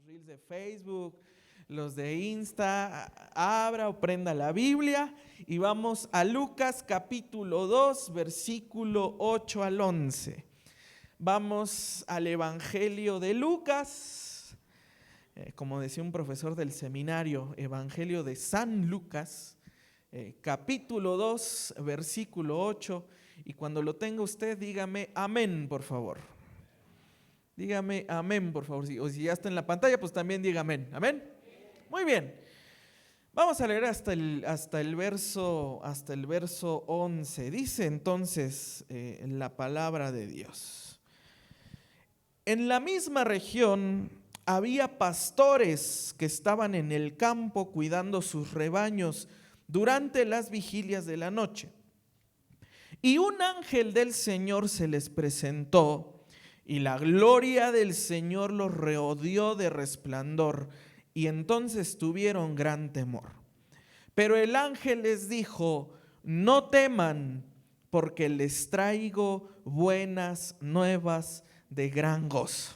reels de Facebook, los de Insta, abra o prenda la Biblia y vamos a Lucas capítulo 2, versículo 8 al 11. Vamos al Evangelio de Lucas, como decía un profesor del seminario, Evangelio de San Lucas, capítulo 2, versículo 8. Y cuando lo tenga usted, dígame amén, por favor. Dígame amén, por favor. O si ya está en la pantalla, pues también diga amén. ¿Amén? Muy bien. Vamos a leer hasta el verso 11. Dice entonces la palabra de Dios. En la misma región había pastores que estaban en el campo cuidando sus rebaños durante las vigilias de la noche. Y un ángel del Señor se les presentó, y la gloria del Señor los rodeó de resplandor, y entonces tuvieron gran temor. Pero el ángel les dijo: no teman, porque les traigo buenas nuevas de gran gozo.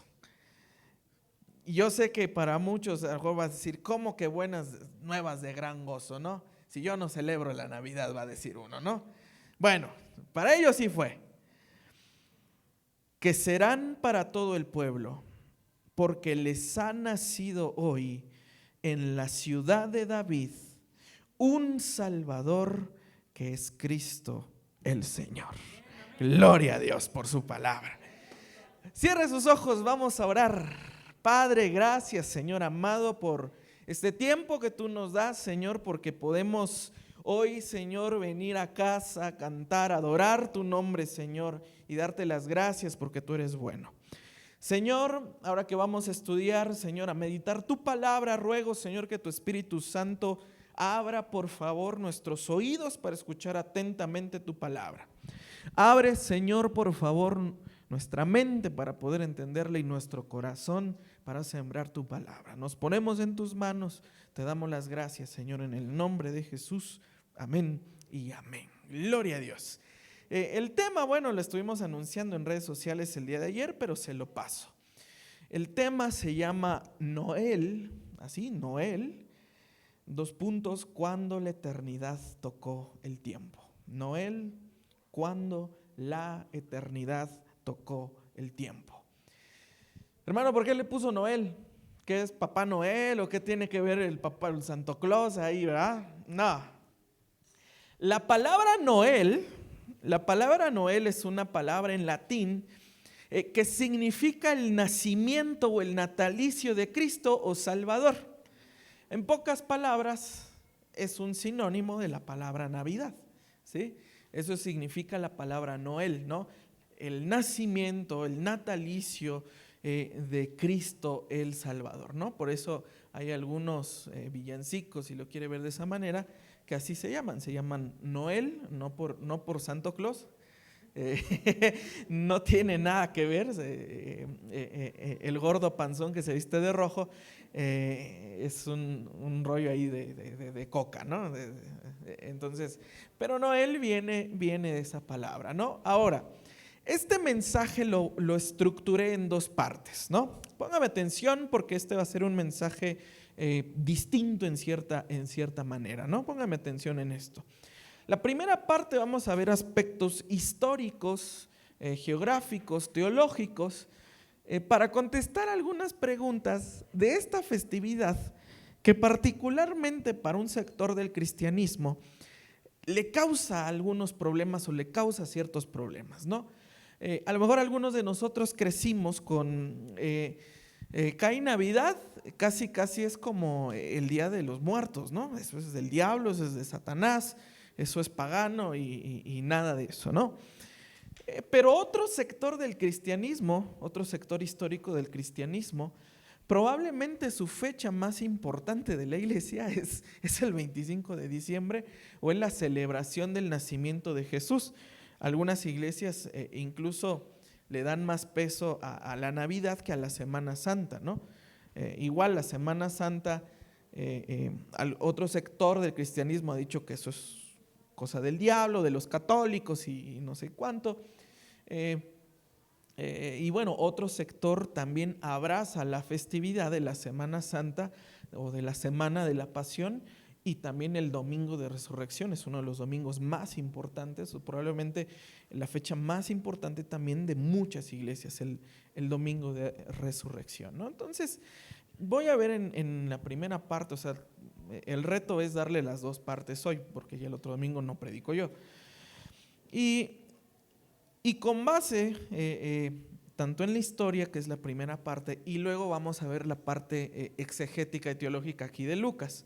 Y yo sé que para muchos a lo mejor va a decir: ¿cómo que buenas nuevas de gran gozo, no? Si yo no celebro la Navidad, va a decir uno, ¿no? Bueno, para ellos sí fue. Que serán para todo el pueblo, porque les ha nacido hoy en la ciudad de David un Salvador, que es Cristo el Señor. Gloria a Dios por su palabra. Cierre sus ojos, vamos a orar. Padre, gracias, Señor amado, por este tiempo que tú nos das, Señor, porque podemos hoy, Señor, venir a casa, a cantar, a adorar tu nombre, Señor, y darte las gracias porque tú eres bueno. Señor, ahora que vamos a estudiar, Señor, a meditar tu palabra, ruego, Señor, que tu Espíritu Santo abra, por favor, nuestros oídos para escuchar atentamente tu palabra. Abre, Señor, por favor, nuestra mente para poder entenderla y nuestro corazón para sembrar tu palabra. Nos ponemos en tus manos, te damos las gracias, Señor, en el nombre de Jesús. Amén y amén. Gloria a Dios. El tema, bueno, lo estuvimos anunciando en redes sociales el día de ayer, pero se lo paso. El tema se llama Noel, así, Noel, cuando la eternidad tocó el tiempo. Noel, cuando la eternidad tocó el tiempo. Hermano, ¿por qué le puso Noel? ¿Qué es Papá Noel o qué tiene que ver el Santo Claus ahí, verdad? No. La palabra Noel es una palabra en latín que significa el nacimiento o el natalicio de Cristo o Salvador. En pocas palabras, es un sinónimo de la palabra Navidad, ¿sí? Eso significa la palabra Noel, ¿no? El nacimiento, el natalicio de Cristo el Salvador, ¿no? Por eso hay algunos villancicos, si lo quiere ver de esa manera, que así se llaman Noel, no por Santo Claus. No tiene nada que ver. El gordo panzón que se viste de rojo es un rollo ahí de coca, ¿no? Entonces, pero Noel viene de esa palabra, ¿no? Ahora, este mensaje lo estructuré en dos partes, ¿no? Póngame atención porque este va a ser un mensaje distinto en cierta manera, ¿no? Póngame atención en esto. La primera parte vamos a ver aspectos históricos, geográficos, teológicos, para contestar algunas preguntas de esta festividad que particularmente para un sector del cristianismo le causa algunos problemas o le causa ciertos problemas, ¿no? A lo mejor algunos de nosotros crecimos con cae Navidad, casi es como el Día de los Muertos, ¿no? Eso es del diablo, eso es de Satanás, eso es pagano y nada de eso, ¿no? Pero otro sector del cristianismo, otro sector histórico del cristianismo, probablemente su fecha más importante de la iglesia es el 25 de diciembre o en la celebración del nacimiento de Jesús. Algunas iglesias incluso le dan más peso a la Navidad que a la Semana Santa, ¿no? Igual la Semana Santa, otro sector del cristianismo ha dicho que eso es cosa del diablo, de los católicos y no sé cuánto. Y bueno, otro sector también abraza la festividad de la Semana Santa o de la Semana de la Pasión, y también el Domingo de Resurrección. Es uno de los domingos más importantes, o probablemente la fecha más importante también de muchas iglesias, el Domingo de Resurrección, ¿no? Entonces, voy a ver en la primera parte, o sea, el reto es darle las dos partes hoy, porque ya el otro domingo no predico yo. Y con base tanto en la historia, que es la primera parte, y luego vamos a ver la parte exegética y teológica aquí de Lucas,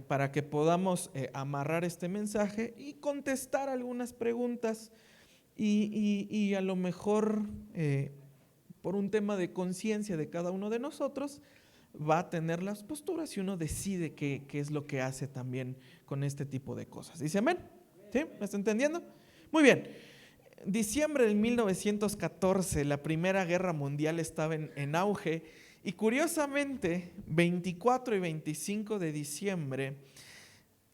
para que podamos amarrar este mensaje y contestar algunas preguntas y a lo mejor por un tema de conciencia de cada uno de nosotros va a tener las posturas y uno decide qué es lo que hace también con este tipo de cosas. ¿Dice amén? ¿Sí? ¿Me está entendiendo? Muy bien. Diciembre de 1914, la Primera Guerra Mundial estaba en auge, y curiosamente 24 y 25 de diciembre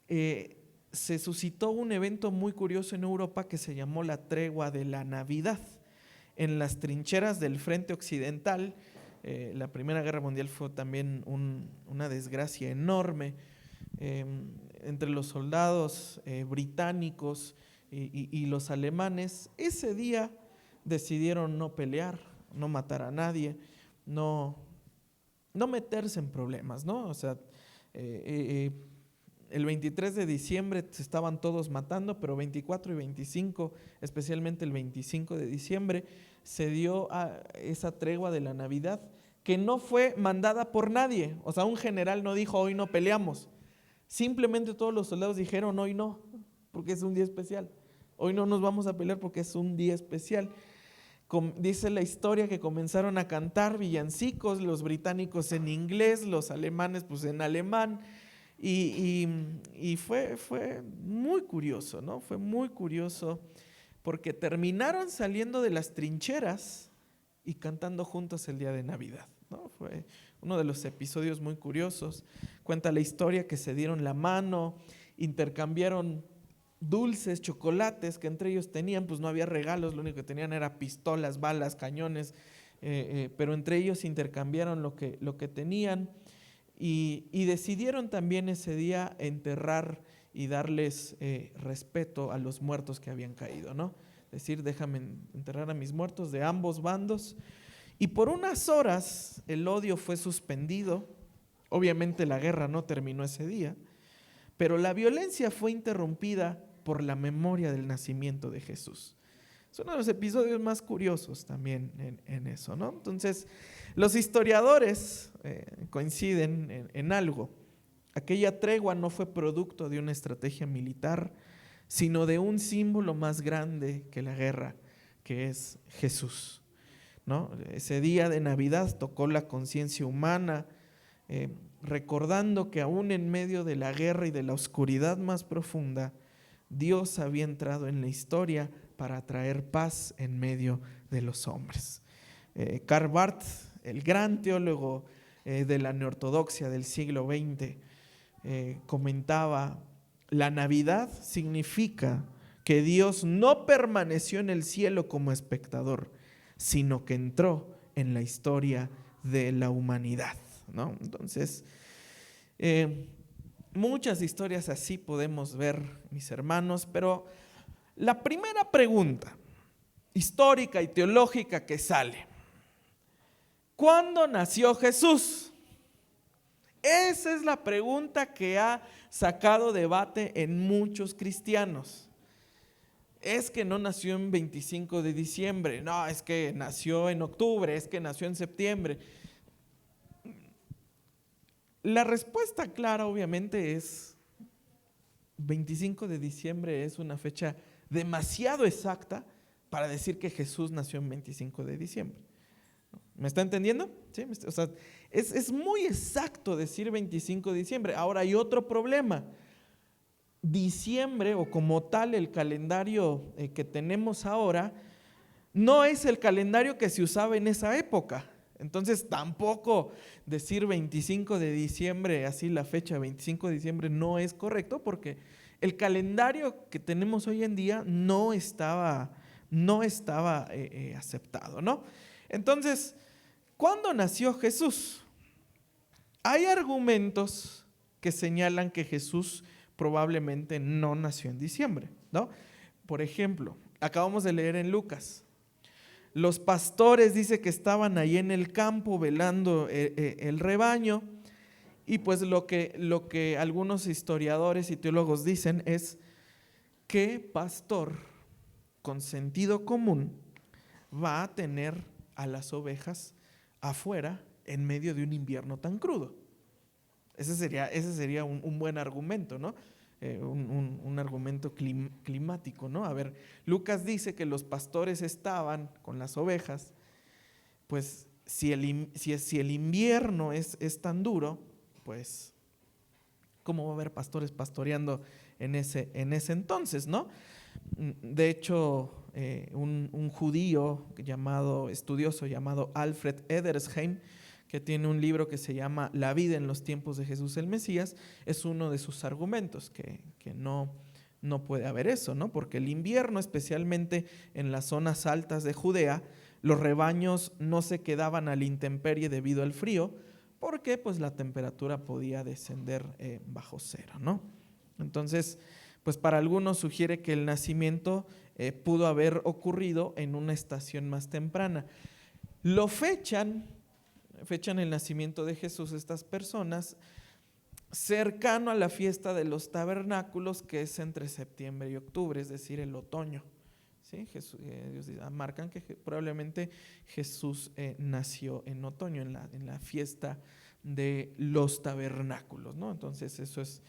se suscitó un evento muy curioso en Europa que se llamó la Tregua de la Navidad. En las trincheras del frente occidental, la Primera Guerra Mundial fue también una desgracia enorme. Entre los soldados británicos y los alemanes, ese día decidieron no pelear, no matar a nadie, no meterse en problemas, ¿no? O sea, el 23 de diciembre se estaban todos matando, pero 24 y 25, especialmente el 25 de diciembre, se dio a esa tregua de la Navidad, que no fue mandada por nadie. O sea, un general no dijo hoy no peleamos. Simplemente todos los soldados dijeron hoy no, porque es un día especial. Hoy no nos vamos a pelear porque es un día especial. Dice la historia que comenzaron a cantar villancicos, los británicos en inglés, los alemanes pues en alemán, y fue muy curioso, ¿no? Fue muy curioso porque terminaron saliendo de las trincheras y cantando juntos el día de Navidad, ¿no? Fue uno de los episodios muy curiosos. Cuenta la historia que se dieron la mano, intercambiaron dulces, chocolates que entre ellos tenían, pues no había regalos, lo único que tenían era pistolas, balas, cañones, pero entre ellos intercambiaron lo que tenían, y decidieron también ese día enterrar y darles respeto a los muertos que habían caído, ¿no? Es decir, déjame enterrar a mis muertos de ambos bandos. Y por unas horas el odio fue suspendido. Obviamente la guerra no terminó ese día, pero la violencia fue interrumpida por la memoria del nacimiento de Jesús. Es uno de los episodios más curiosos también en eso, ¿no? Entonces, los historiadores coinciden en algo. Aquella tregua no fue producto de una estrategia militar, sino de un símbolo más grande que la guerra, que es Jesús, ¿no? Ese día de Navidad tocó la conciencia humana, recordando que aún en medio de la guerra y de la oscuridad más profunda, Dios había entrado en la historia para traer paz en medio de los hombres. Karl Barth, el gran teólogo de la neortodoxia del siglo XX, comentaba: la Navidad significa que Dios no permaneció en el cielo como espectador, sino que entró en la historia de la humanidad, ¿no? Entonces, muchas historias así podemos ver, mis hermanos, pero la primera pregunta histórica y teológica que sale: ¿cuándo nació Jesús? Esa es la pregunta que ha sacado debate en muchos cristianos. Es que no nació en 25 de diciembre, no, es que nació en octubre, es que nació en septiembre. La respuesta clara obviamente es 25 de diciembre es una fecha demasiado exacta para decir que Jesús nació en 25 de diciembre. ¿Me está entendiendo? ¿Sí? O sea, es muy exacto decir 25 de diciembre. Ahora hay otro problema. Diciembre, o como tal el calendario que tenemos ahora, no es el calendario que se usaba en esa época. Entonces tampoco decir 25 de diciembre, así la fecha 25 de diciembre no es correcto, porque el calendario que tenemos hoy en día no estaba no estaba aceptado, ¿no? Entonces, ¿cuándo nació Jesús? Hay argumentos que señalan que Jesús probablemente no nació en diciembre, ¿no? Por ejemplo, acabamos de leer en Lucas, los pastores dice que estaban ahí en el campo velando el rebaño, y pues lo que algunos historiadores y teólogos dicen es: ¿qué pastor con sentido común va a tener a las ovejas afuera en medio de un invierno tan crudo? Ese sería un buen argumento, ¿no? Un argumento climático, ¿no? A ver, Lucas dice que los pastores estaban con las ovejas, pues si el invierno es tan duro, pues ¿cómo va a haber pastores pastoreando en ese entonces, ¿no? De hecho, un judío estudioso llamado Alfred Edersheim, que tiene un libro que se llama La vida en los tiempos de Jesús el Mesías, es uno de sus argumentos, que no puede haber eso, ¿no? Porque el invierno, especialmente en las zonas altas de Judea, los rebaños no se quedaban a la intemperie debido al frío, porque pues la temperatura podía descender bajo cero, ¿no? Entonces, pues para algunos sugiere que el nacimiento pudo haber ocurrido en una estación más temprana. Lo fechan el nacimiento de Jesús estas personas cercano a la fiesta de los tabernáculos, que es entre septiembre y octubre, es decir, el otoño. ¿Sí? Ellos marcan que probablemente Jesús nació en otoño, en la fiesta de los tabernáculos, ¿no? Entonces eso es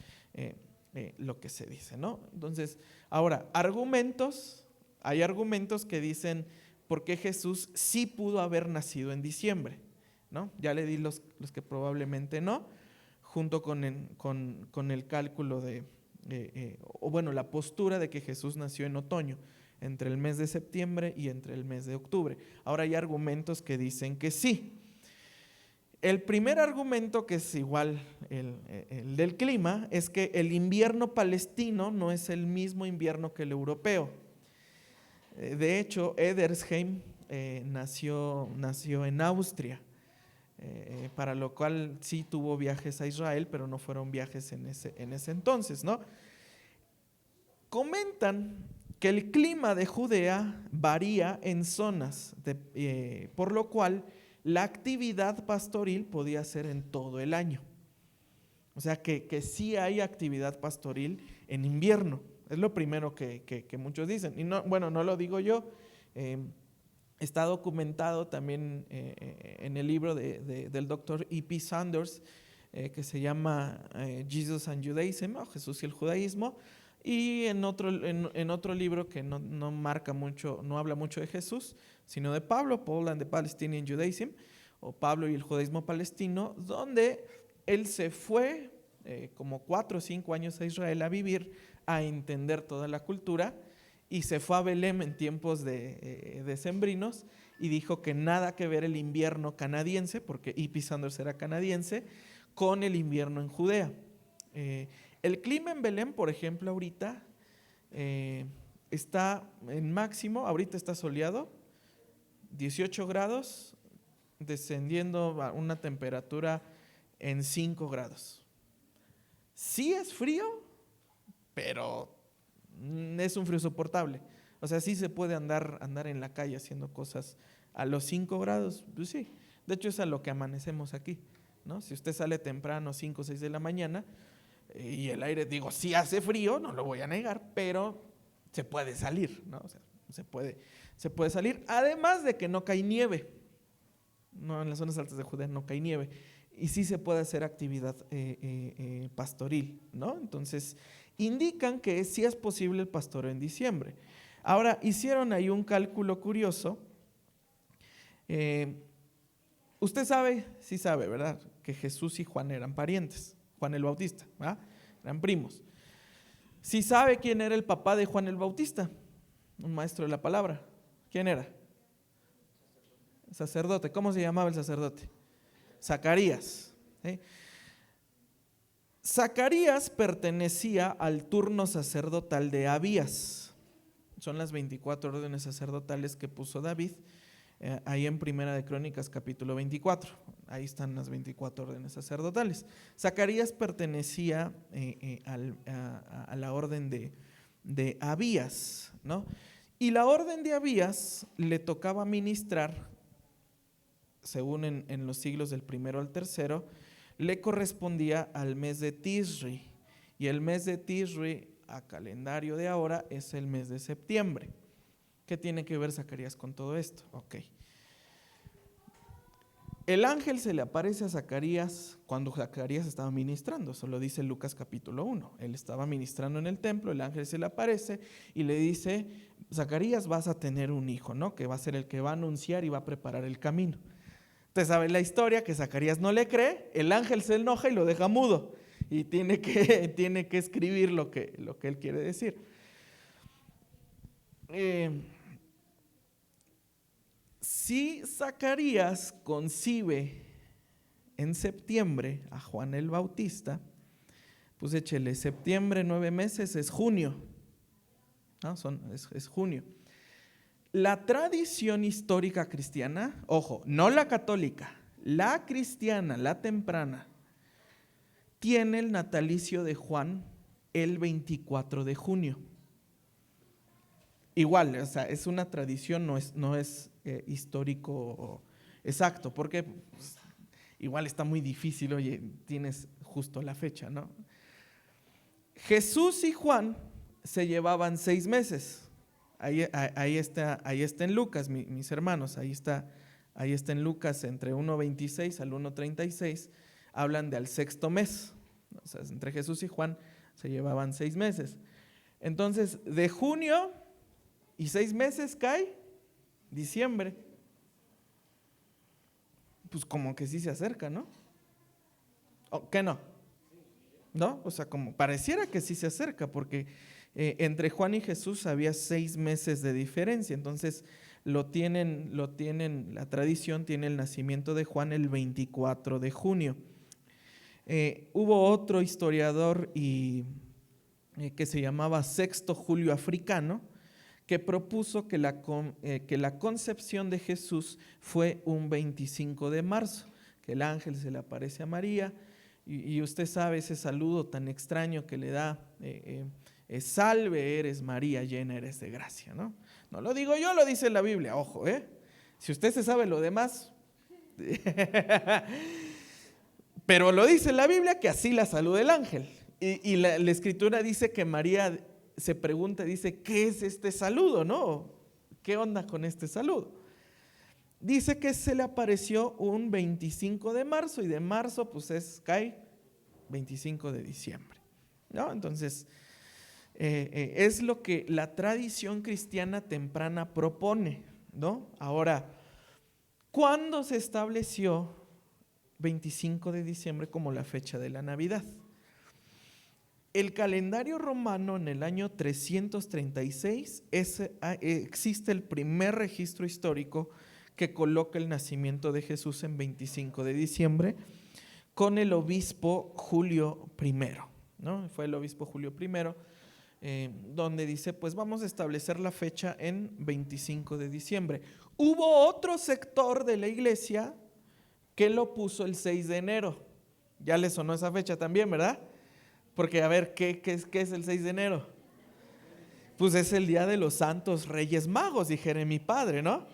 lo que se dice, ¿no? Entonces, ahora, hay argumentos que dicen por qué Jesús sí pudo haber nacido en diciembre, ¿no? Ya le di los que probablemente no, junto con el cálculo la postura de que Jesús nació en otoño, entre el mes de septiembre y entre el mes de octubre. Ahora hay argumentos que dicen que sí. El primer argumento, que es igual el del clima, es que el invierno palestino no es el mismo invierno que el europeo. De hecho, Edersheim nació en Austria, para lo cual sí tuvo viajes a Israel, pero no fueron viajes en ese entonces, ¿no? Comentan que el clima de Judea varía en zonas, por lo cual la actividad pastoril podía ser en todo el año. O sea que sí hay actividad pastoril en invierno. Es lo primero que muchos dicen. Y no lo digo yo. Está documentado también en el libro del doctor E.P. Sanders, que se llama Jesus and Judaism, o Jesús y el judaísmo. Y en otro libro que no marca mucho, no habla mucho de Jesús, sino de Pablo, Paul and the Palestinian Judaism, o Pablo y el judaísmo palestino, donde él se fue como 4 o 5 años a Israel a vivir, a entender toda la cultura, y se fue a Belém en tiempos de decembrinos, y dijo que nada que ver el invierno canadiense, porque E.P. Sanders era canadiense, con el invierno en Judea. El clima en Belém, por ejemplo, ahorita está en máximo, ahorita está soleado, 18 grados, descendiendo a una temperatura en 5 grados. Sí es frío, pero es un frío soportable. O sea, sí se puede andar en la calle haciendo cosas a los 5 grados, pues sí. De hecho, es a lo que amanecemos aquí, ¿no? Si usted sale temprano, 5 o 6 de la mañana, y el aire, sí hace frío, no lo voy a negar, pero se puede salir, ¿no? O sea, se puede salir, además de que no cae nieve, no, en las zonas altas de Judea no cae nieve, y sí se puede hacer actividad pastoril, ¿no? Entonces, indican que sí es posible el pastoreo en diciembre. Ahora, hicieron ahí un cálculo curioso. Usted sí sabe, ¿verdad?, que Jesús y Juan eran parientes. Juan el Bautista, ¿verdad? Eran primos. ¿Sí sabe quién era el papá de Juan el Bautista? Un maestro de la palabra. ¿Quién era? Sacerdote. ¿Cómo se llamaba el sacerdote? Zacarías. ¿Sí? Zacarías pertenecía al turno sacerdotal de Abías. son las 24 órdenes sacerdotales que puso David, ahí en Primera de Crónicas capítulo 24, ahí están las 24 órdenes sacerdotales. Zacarías pertenecía a la orden de Abías, ¿no? Y la orden de Abías le tocaba ministrar, según en los siglos del primero al tercero, le correspondía al mes de Tisri, y el mes de Tisri a calendario de ahora es el mes de septiembre. ¿Qué tiene que ver Zacarías con todo esto? Ok. El ángel se le aparece a Zacarías cuando Zacarías estaba ministrando, eso lo dice Lucas capítulo 1. Él estaba ministrando en el templo, el ángel se le aparece y le dice: Zacarías, vas a tener un hijo, ¿no? Que va a ser el que va a anunciar y va a preparar el camino. Usted sabe la historia, que Zacarías no le cree, el ángel se enoja y lo deja mudo, y tiene que escribir lo que él quiere decir. Si Zacarías concibe en septiembre a Juan el Bautista, pues échele septiembre, 9 meses, es junio, ¿no? Es junio. La tradición histórica cristiana, ojo, no la católica, la cristiana, la temprana, tiene el natalicio de Juan el 24 de junio. Igual, o sea, es una tradición, no es histórico exacto, porque pues, igual está muy difícil, oye, tienes justo la fecha, ¿no? Jesús y Juan se llevaban 6 meses. Ahí está en Lucas, mis hermanos, ahí está en Lucas, entre 1.26 al 1.36, hablan del 6.º mes. O sea, entre Jesús y Juan se llevaban 6 meses. Entonces, de junio y 6 meses cae diciembre. Pues como que sí se acerca, ¿no? ¿O qué no? ¿No? O sea, como pareciera que sí se acerca, porque entre Juan y Jesús había 6 meses de diferencia. Entonces la tradición tiene el nacimiento de Juan el 24 de junio. Hubo otro historiador que se llamaba Sexto Julio Africano, que propuso que la concepción de Jesús fue un 25 de marzo, que el ángel se le aparece a María, y usted sabe ese saludo tan extraño que le da, salve eres María, llena eres de gracia, ¿no? No lo digo yo, lo dice la Biblia, ojo, si usted se sabe lo demás, pero lo dice la Biblia que así la saluda el ángel, y la escritura dice que María se pregunta, dice, ¿qué es este saludo, no? ¿Qué onda con este saludo? Dice que se le apareció un 25 de marzo, y de marzo pues cae 25 de diciembre, ¿no? Entonces, es lo que la tradición cristiana temprana propone, ¿no? Ahora, ¿cuándo se estableció 25 de diciembre como la fecha de la Navidad? El calendario romano, en el año 336 existe el primer registro histórico que coloca el nacimiento de Jesús en 25 de diciembre con el obispo Julio I, ¿no? Fue el obispo Julio I, donde dice, pues vamos a establecer la fecha en 25 de diciembre. Hubo otro sector de la iglesia que lo puso el 6 de enero. Ya le sonó esa fecha también, ¿verdad? Porque a ver, ¿qué es el 6 de enero? Pues es el día de los santos Reyes Magos, dijera mi padre, ¿no?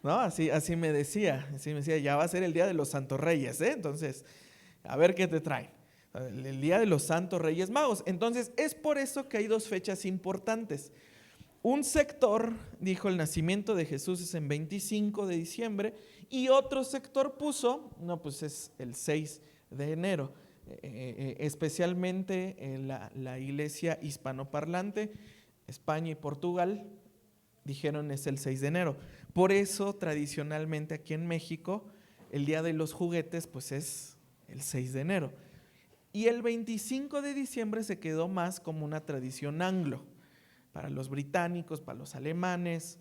Así me decía, ya va a ser el día de los santos Reyes, Entonces, a ver qué te traen. El día de los santos Reyes Magos. Entonces, es por eso que hay 2 fechas importantes. Un sector dijo el nacimiento de Jesús es en 25 de diciembre, y otro sector puso, no, pues es el 6 de enero. Especialmente la iglesia hispanoparlante, España y Portugal, dijeron es el 6 de enero. Por eso tradicionalmente aquí en México el día de los juguetes pues es el 6 de enero. Y el 25 de diciembre se quedó más como una tradición anglo, para los británicos, para los alemanes,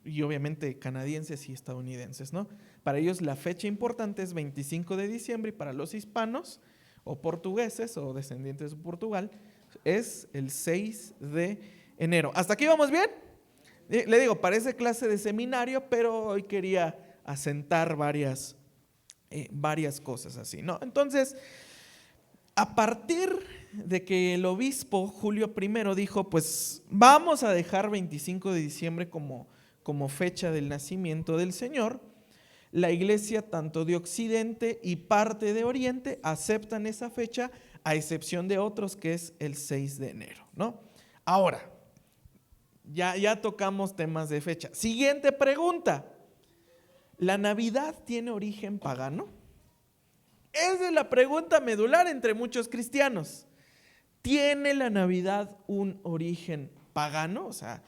y obviamente canadienses y estadounidenses, ¿no? Para ellos la fecha importante es 25 de diciembre, y para los hispanos o portugueses o descendientes de Portugal es el 6 de enero. ¿Hasta aquí vamos bien? Le digo, parece clase de seminario, pero hoy quería asentar varias cosas así, ¿no? Entonces, a partir de que el obispo Julio I dijo, pues vamos a dejar 25 de diciembre como fecha del nacimiento del Señor, la iglesia tanto de Occidente y parte de Oriente aceptan esa fecha, a excepción de otros, que es el 6 de enero, ¿no? Ahora, ya tocamos temas de fecha. Siguiente pregunta. ¿La Navidad tiene origen pagano? Esa es la pregunta medular entre muchos cristianos. ¿Tiene la Navidad un origen pagano? O sea,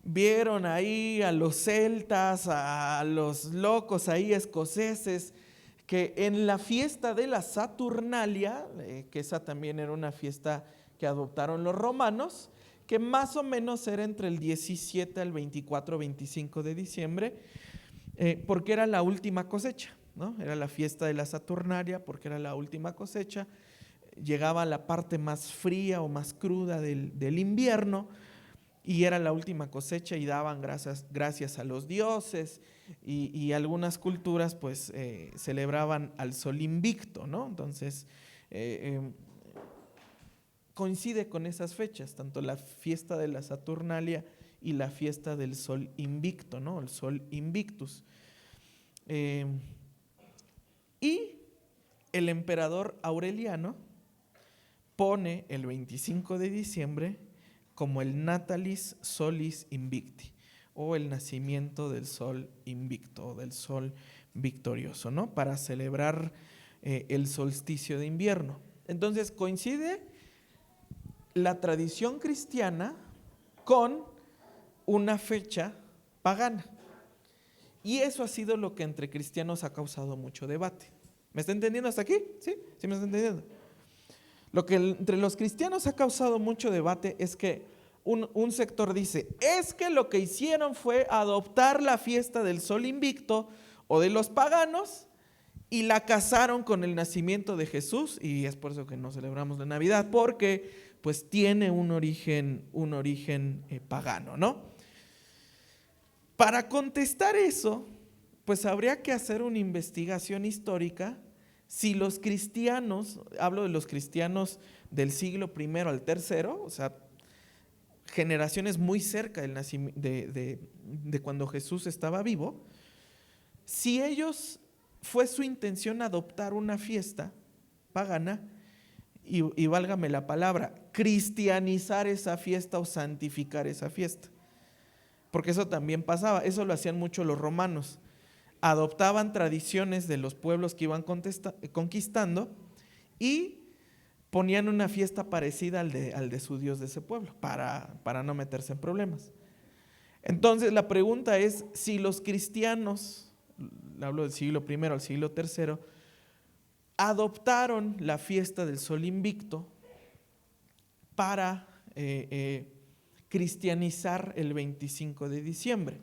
vieron ahí a los celtas, a los locos ahí escoceses, que en la fiesta de la Saturnalia, que esa también era una fiesta que adoptaron los romanos, que más o menos era entre el 17 al 24, 25 de diciembre, porque era la última cosecha, ¿no? Era la fiesta de la Saturnalia porque era la última cosecha, llegaba la parte más fría o más cruda del invierno y era la última cosecha y daban gracias a los dioses y algunas culturas pues celebraban al sol invicto, ¿no? Entonces coincide con esas fechas, tanto la fiesta de la Saturnalia y la fiesta del sol invicto, ¿no? El sol invictus. Y el emperador Aureliano pone el 25 de diciembre como el Natalis Solis Invicti, o el nacimiento del sol invicto, o del sol victorioso, ¿no? Para celebrar el solsticio de invierno. Entonces coincide la tradición cristiana con una fecha pagana. Y eso ha sido lo que entre cristianos ha causado mucho debate. ¿Me está entendiendo hasta aquí? ¿Sí? ¿Sí me está entendiendo? Lo que entre los cristianos ha causado mucho debate es que un sector dice, es que lo que hicieron fue adoptar la fiesta del sol invicto o de los paganos y la casaron con el nacimiento de Jesús, y es por eso que no celebramos la Navidad, porque pues tiene un origen pagano, ¿no? Para contestar eso, pues habría que hacer una investigación histórica si los cristianos, hablo de los cristianos del siglo I al III, o sea, generaciones muy cerca de cuando Jesús estaba vivo, si ellos fue su intención adoptar una fiesta pagana, y válgame la palabra, cristianizar esa fiesta o santificar esa fiesta. Porque eso también pasaba, eso lo hacían mucho los romanos. Adoptaban tradiciones de los pueblos que iban conquistando y ponían una fiesta parecida al de su Dios de ese pueblo, para no meterse en problemas. Entonces la pregunta es, si los cristianos, hablo del siglo I al siglo III, adoptaron la fiesta del sol invicto para cristianizar el 25 de diciembre.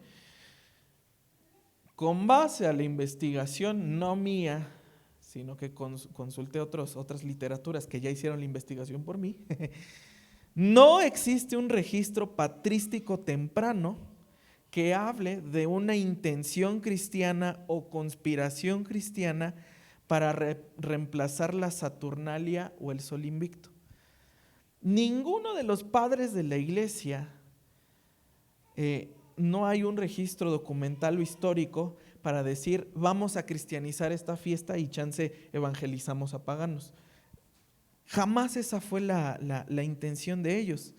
Con base a la investigación, no mía, sino que consulté otras literaturas que ya hicieron la investigación por mí, no existe un registro patrístico temprano que hable de una intención cristiana o conspiración cristiana para reemplazar la Saturnalia o el sol invicto. Ninguno de los padres de la iglesia, no hay un registro documental o histórico para decir vamos a cristianizar esta fiesta y chance evangelizamos a paganos. Jamás esa fue la intención de ellos.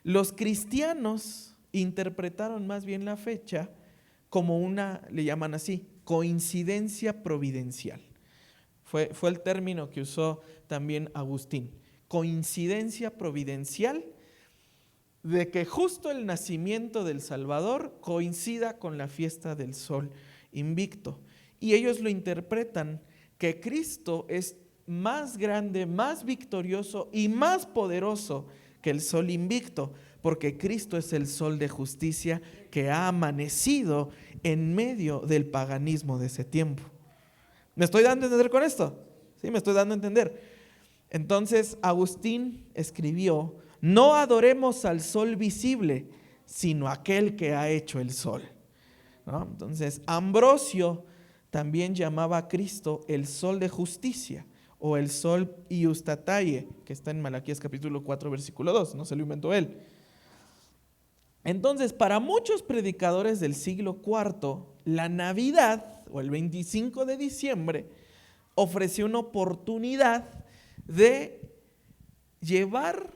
Los cristianos interpretaron más bien la fecha como una, le llaman así, coincidencia providencial. Fue el término que usó también Agustín. Coincidencia providencial de que justo el nacimiento del Salvador coincida con la fiesta del sol invicto. Y ellos lo interpretan que Cristo es más grande, más victorioso y más poderoso que el sol invicto, porque Cristo es el sol de justicia que ha amanecido en medio del paganismo de ese tiempo. ¿Me estoy dando a entender con esto? Sí, me estoy dando a entender. Entonces Agustín escribió no adoremos al sol visible, sino aquel que ha hecho el sol, ¿no? Entonces, Ambrosio también llamaba a Cristo el sol de justicia o el sol iustataie, que está en Malaquías capítulo 4, versículo 2, no se lo inventó él. Entonces, para muchos predicadores del siglo IV, la Navidad o el 25 de diciembre ofreció una oportunidad de llevar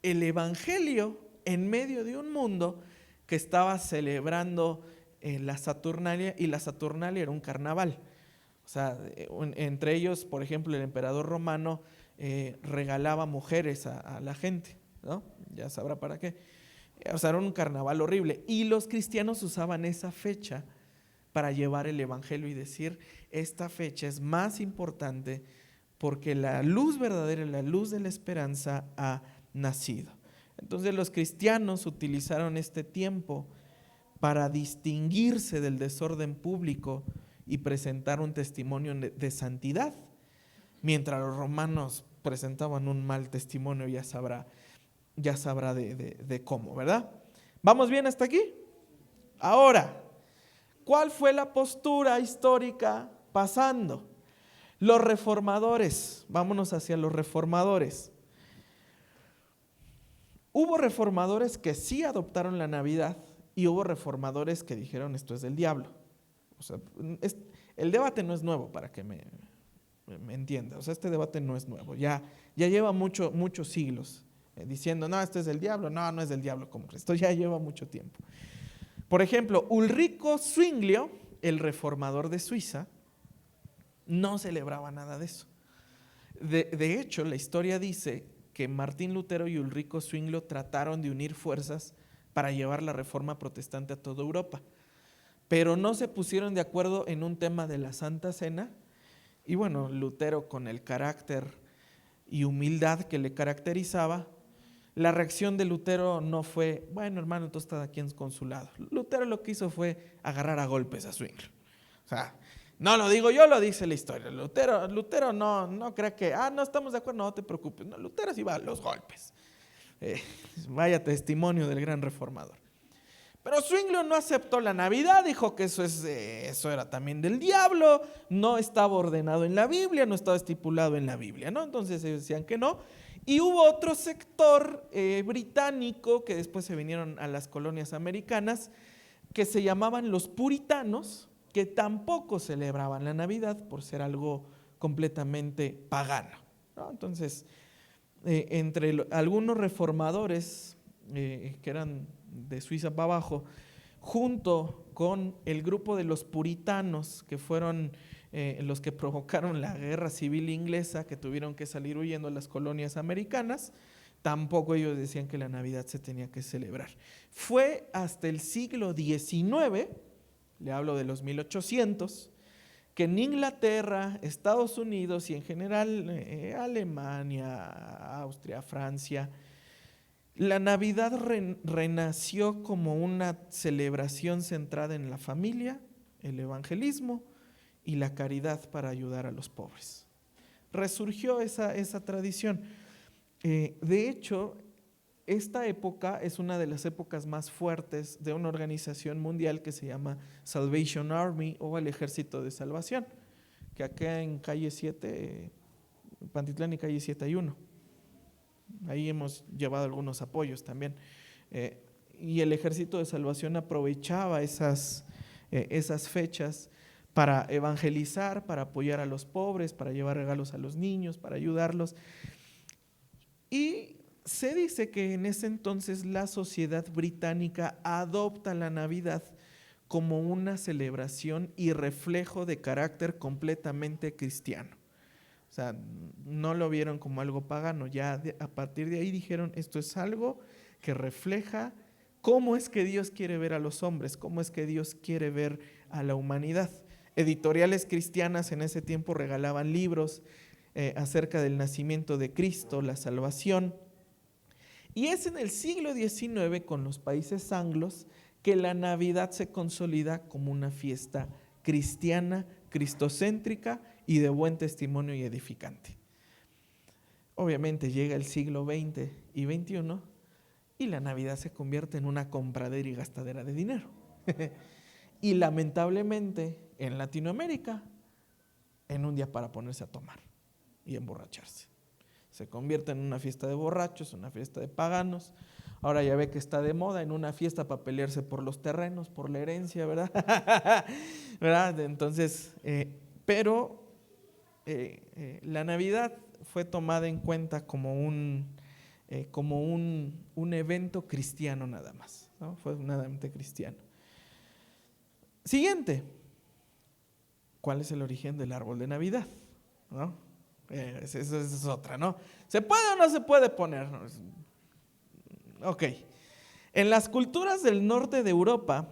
el evangelio en medio de un mundo que estaba celebrando la Saturnalia, y la Saturnalia era un carnaval. O sea, entre ellos, por ejemplo, el emperador romano regalaba mujeres a la gente, ¿no? Ya sabrá para qué. O sea, era un carnaval horrible. Y los cristianos usaban esa fecha para llevar el evangelio y decir, esta fecha es más importante porque la luz verdadera, la luz de la esperanza ha nacido. Entonces los cristianos utilizaron este tiempo para distinguirse del desorden público y presentar un testimonio de santidad, mientras los romanos presentaban un mal testimonio. Ya sabrá de cómo, ¿verdad? ¿Vamos bien hasta aquí? Ahora, ¿cuál fue la postura histórica pasando? Los reformadores, vámonos hacia los reformadores. Hubo reformadores que sí adoptaron la Navidad y hubo reformadores que dijeron esto es del diablo. O sea, el debate no es nuevo, para que me entienda. O sea, este debate no es nuevo, ya lleva muchos siglos diciendo, no, esto es del diablo, no es del diablo, como esto ya lleva mucho tiempo. Por ejemplo, Ulrico Zwinglio, el reformador de Suiza, no celebraba nada de eso. De hecho, la historia dice que Martín Lutero y Ulrico Zwinglio trataron de unir fuerzas para llevar la reforma protestante a toda Europa, pero no se pusieron de acuerdo en un tema de la Santa Cena. Y bueno, Lutero, con el carácter y humildad que le caracterizaba, la reacción de Lutero no fue, bueno, hermano, tú estás aquí con su lado. Lutero lo que hizo fue agarrar a golpes a Zwinglio. O sea, no lo digo yo, lo dice la historia. Lutero no crea que, no estamos de acuerdo, no te preocupes. No, Lutero sí va a los golpes. Vaya testimonio del gran reformador. Pero Zwinglio no aceptó la Navidad, dijo que eso era también del diablo, no estaba ordenado en la Biblia, no estaba estipulado en la Biblia, ¿no? Entonces ellos decían que no. Y hubo otro sector británico que después se vinieron a las colonias americanas, que se llamaban los puritanos, que tampoco celebraban la Navidad por ser algo completamente pagano, ¿no? Entonces, entre algunos reformadores que eran de Suiza para abajo, junto con el grupo de los puritanos, que fueron los que provocaron la guerra civil inglesa, que tuvieron que salir huyendo a las colonias americanas, tampoco ellos decían que la Navidad se tenía que celebrar. Fue hasta el siglo XIX, le hablo de los 1800, que en Inglaterra, Estados Unidos y en general Alemania, Austria, Francia, la Navidad renació como una celebración centrada en la familia, el evangelismo y la caridad para ayudar a los pobres. Resurgió esa tradición. De hecho, esta época es una de las épocas más fuertes de una organización mundial que se llama Salvation Army, o el Ejército de Salvación, que acá en calle 7, Pantitlán y calle 7 hay uno. Ahí hemos llevado algunos apoyos también. Y el Ejército de Salvación aprovechaba esas fechas para evangelizar, para apoyar a los pobres, para llevar regalos a los niños, para ayudarlos. Y se dice que en ese entonces la sociedad británica adopta la Navidad como una celebración y reflejo de carácter completamente cristiano. O sea, no lo vieron como algo pagano. Ya a partir de ahí dijeron, esto es algo que refleja cómo es que Dios quiere ver a los hombres, cómo es que Dios quiere ver a la humanidad. Editoriales cristianas en ese tiempo regalaban libros acerca del nacimiento de Cristo, la salvación. Y es en el siglo XIX, con los países anglos, que la Navidad se consolida como una fiesta cristiana, cristocéntrica y de buen testimonio y edificante. Obviamente llega el siglo XX y XXI y la Navidad se convierte en una compradera y gastadera de dinero. Y lamentablemente en Latinoamérica, en un día para ponerse a tomar y emborracharse. Se convierte en una fiesta de borrachos, una fiesta de paganos. Ahora ya ve que está de moda en una fiesta para pelearse por los terrenos, por la herencia, ¿verdad? ¿Verdad? Entonces, la Navidad fue tomada en cuenta como un evento cristiano nada más, ¿no? Fue netamente cristiano. Siguiente, ¿cuál es el origen del árbol de Navidad? ¿No? Esa es otra, ¿no? ¿Se puede o no se puede poner? Ok. En las culturas del norte de Europa,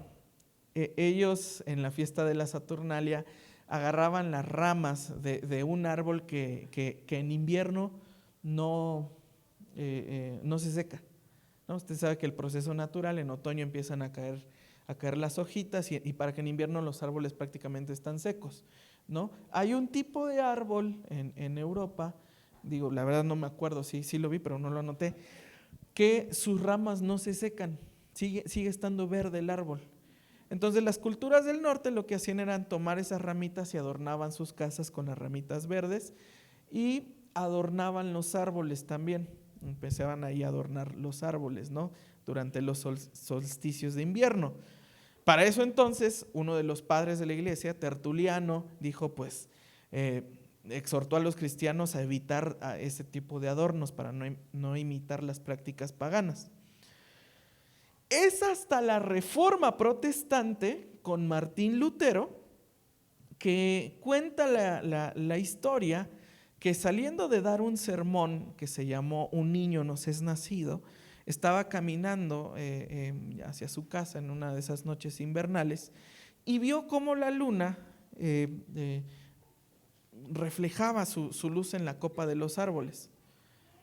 ellos en la fiesta de la Saturnalia agarraban las ramas de un árbol que en invierno no se seca, ¿no? Usted sabe que el proceso natural, en otoño empiezan a caer las hojitas y para que en invierno los árboles prácticamente están secos, ¿no? Hay un tipo de árbol en Europa, digo, la verdad no me acuerdo, sí lo vi, pero no lo anoté, que sus ramas no se secan, sigue estando verde el árbol. Entonces las culturas del norte lo que hacían eran tomar esas ramitas y adornaban sus casas con las ramitas verdes y adornaban los árboles también. Empezaban ahí a adornar los árboles, ¿no? Durante los solsticios de invierno. Para eso entonces uno de los padres de la iglesia, Tertuliano, dijo pues, exhortó a los cristianos a evitar ese tipo de adornos para no imitar las prácticas paganas. Es hasta la Reforma Protestante con Martín Lutero que cuenta la historia que saliendo de dar un sermón que se llamó Un niño nos es nacido, estaba caminando hacia su casa en una de esas noches invernales y vio cómo la luna reflejaba su luz en la copa de los árboles,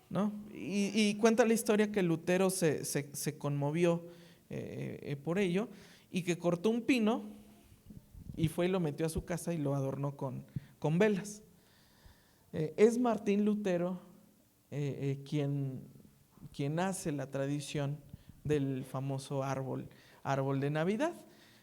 ¿no? Y cuenta la historia que Lutero se conmovió por ello y que cortó un pino y fue y lo metió a su casa y lo adornó con velas. Es Martín Lutero quien hace la tradición del famoso árbol de Navidad.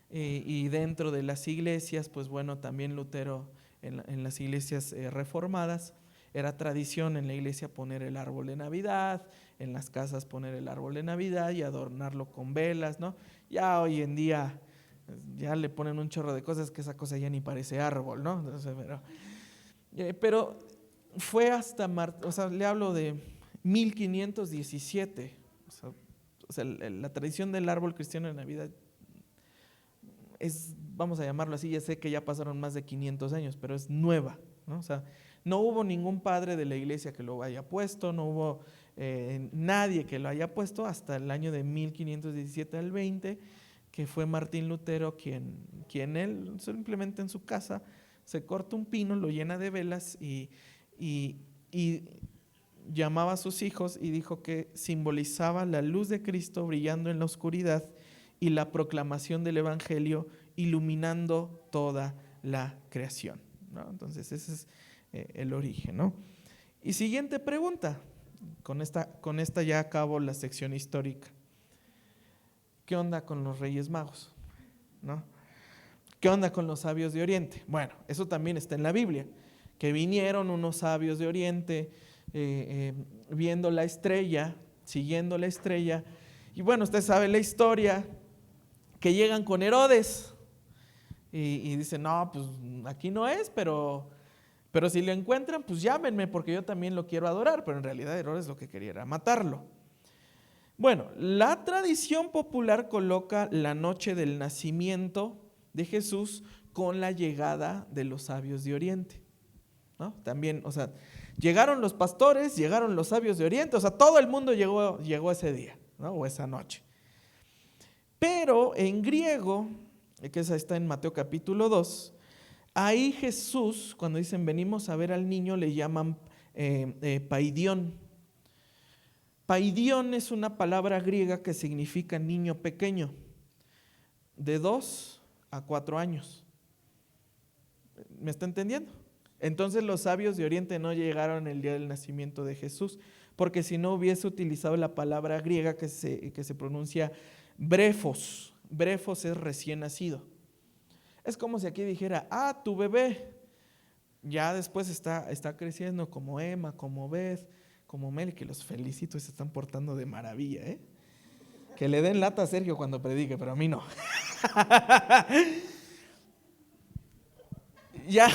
Y dentro de las iglesias, pues bueno, también Lutero en las iglesias reformadas, era tradición en la iglesia poner el árbol de Navidad, en las casas poner el árbol de Navidad y adornarlo con velas, ¿no? Ya hoy en día ya le ponen un chorro de cosas que esa cosa ya ni parece árbol, ¿no? Entonces, pero fue hasta, le hablo de 1517, la tradición del árbol cristiano de Navidad es, vamos a llamarlo así, ya sé que ya pasaron más de 500 años, pero es nueva, ¿no? O sea, no hubo ningún padre de la iglesia que lo haya puesto, no hubo nadie que lo haya puesto hasta el año de 1517 al 20, que fue Martín Lutero quien él simplemente en su casa se corta un pino, lo llena de velas y llamaba a sus hijos y dijo que simbolizaba la luz de Cristo brillando en la oscuridad y la proclamación del evangelio iluminando toda la creación, ¿no? Entonces ese es el origen, ¿no? Y siguiente pregunta, con esta ya acabo la sección histórica. ¿Qué onda con los Reyes Magos? ¿No? ¿Qué onda con los sabios de Oriente? Bueno, eso también está en la Biblia, que vinieron unos sabios de Oriente viendo la estrella, siguiendo la estrella, y bueno, usted sabe la historia, que llegan con Herodes y dicen, no, pues aquí no es, pero si lo encuentran, pues llámenme porque yo también lo quiero adorar, pero en realidad Herodes lo que quería era matarlo. Bueno, la tradición popular coloca la noche del nacimiento de Jesús con la llegada de los sabios de Oriente, ¿no? También, o sea, llegaron los pastores, llegaron los sabios de Oriente, o sea, todo el mundo llegó ese día, ¿no? O esa noche. Pero en griego, que esa está en Mateo capítulo 2, ahí Jesús, cuando dicen venimos a ver al niño, le llaman paidión. Paidión es una palabra griega que significa niño pequeño, de 2 a 4 años. ¿Me está entendiendo? Entonces los sabios de Oriente no llegaron el día del nacimiento de Jesús, porque si no hubiese utilizado la palabra griega que se pronuncia brefos. Brefos es recién nacido. Es como si aquí dijera, tu bebé. Ya después está creciendo como Emma, como Beth, como Mel, que los felicito y se están portando de maravilla, ¿eh? Que le den lata a Sergio cuando predique, pero a mí no. Ya.